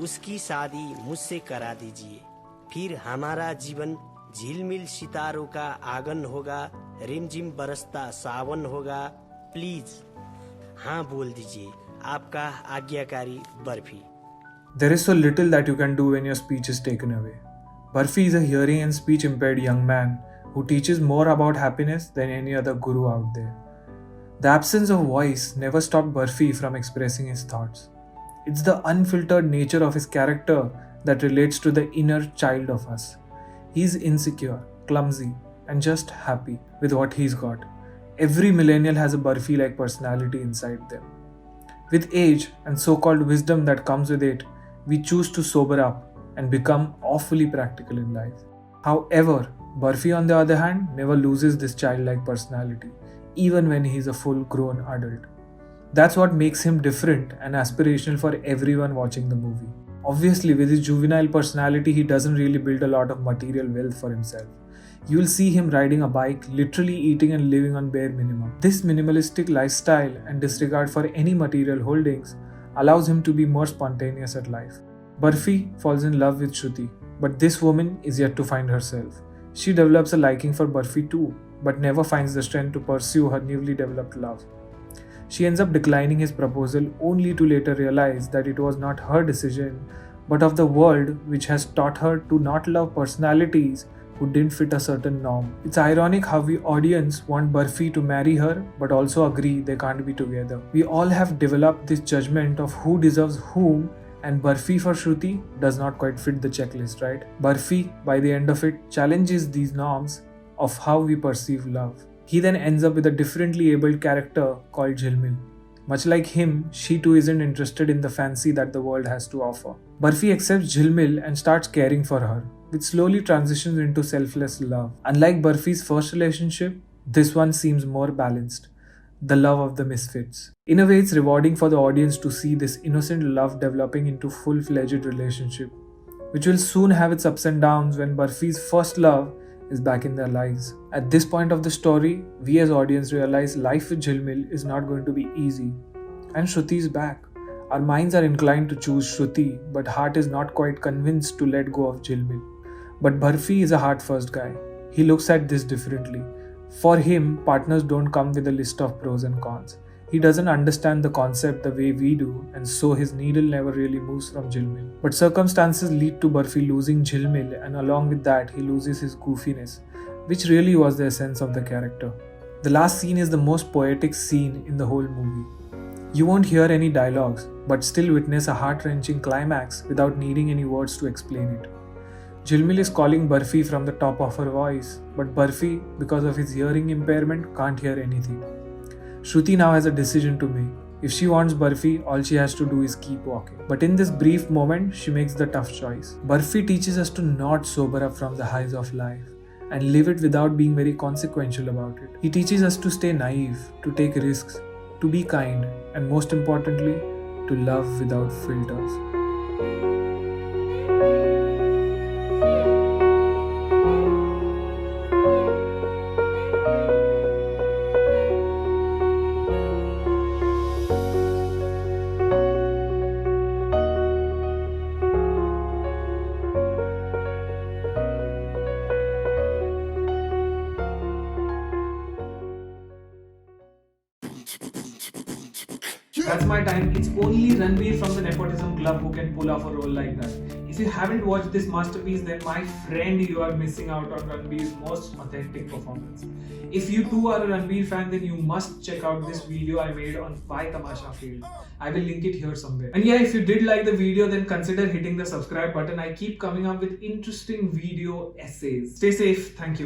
उसकी शादी मुझसे करा दीजिए, फिर हमारा जीवन झिलमिल सितारों का आंगन होगा, रिमझिम बरसता सावन होगा। प्लीज हाँ बोल दीजिए। आपका आज्ञाकारी barfi. There is so little that you can do when your speech is taken away. Barfi is a hearing and speech impaired young man who teaches more about happiness than any other guru out there. The absence of voice never stopped Barfi from expressing his thoughts. It's the unfiltered nature of his character that relates to the inner child of us. He's insecure, clumsy, and just happy with what he's got. Every millennial has a Barfi-like personality inside them. With age and so-called wisdom that comes with it, we choose to sober up and become awfully practical in life. However, Barfi on the other hand never loses this childlike personality, even when he is a full-grown adult. That's what makes him different and aspirational for everyone watching the movie. Obviously, with his juvenile personality, he doesn't really build a lot of material wealth for himself. You'll see him riding a bike, literally eating and living on bare minimum. This minimalistic lifestyle and disregard for any material holdings allows him to be more spontaneous at life. Barfi falls in love with Shruti, but this woman is yet to find herself. She develops a liking for Barfi too, but never finds the strength to pursue her newly developed love. She ends up declining his proposal only to later realize that it was not her decision, but of the world which has taught her to not love personalities who didn't fit a certain norm. It's ironic how we audience want Barfi to marry her but also agree they can't be together. We all have developed this judgment of who deserves whom, and Barfi for Shruti does not quite fit the checklist, right? Barfi, by the end of it, challenges these norms of how we perceive love. He then ends up with a differently abled character called Jhilmil. Much like him, she too isn't interested in the fancy that the world has to offer. Barfi accepts Jhilmil and starts caring for her, which slowly transitions into selfless love. Unlike Barfi's first relationship, this one seems more balanced. The love of the misfits. In a way, it's rewarding for the audience to see this innocent love developing into full-fledged relationship, which will soon have its ups and downs when Barfi's first love is back in their lives. At this point of the story, we as audience realize life with Jhilmil is not going to be easy. And Shruti is back. Our minds are inclined to choose Shruti, but heart is not quite convinced to let go of Jhilmil. But Barfi is a heart-first guy. He looks at this differently. For him, partners don't come with a list of pros and cons. He doesn't understand the concept the way we do, and so his needle never really moves from Jhilmil. But circumstances lead to Barfi losing Jhilmil, and along with that, he loses his goofiness, which really was the essence of the character. The last scene is the most poetic scene in the whole movie. You won't hear any dialogues, but still witness a heart-wrenching climax without needing any words to explain it. Jhilmil is calling Barfi from the top of her voice, but Barfi, because of his hearing impairment, can't hear anything. Shruti now has a decision to make. If she wants Barfi, all she has to do is keep walking. But in this brief moment, she makes the tough choice. Barfi teaches us to not sober up from the highs of life and live it without being very consequential about it. He teaches us to stay naive, to take risks, to be kind, and most importantly, to love without filters. That's my time. It's only Ranveer from the Nepotism Club who can pull off a role like that. If you haven't watched this masterpiece, then my friend, you are missing out on Ranveer's most authentic performance. If you too are a Ranveer fan, then you must check out this video I made on why Tamasha failed. I will link it here somewhere. And yeah, if you did like the video, then consider hitting the subscribe button. I keep coming up with interesting video essays. Stay safe. Thank you.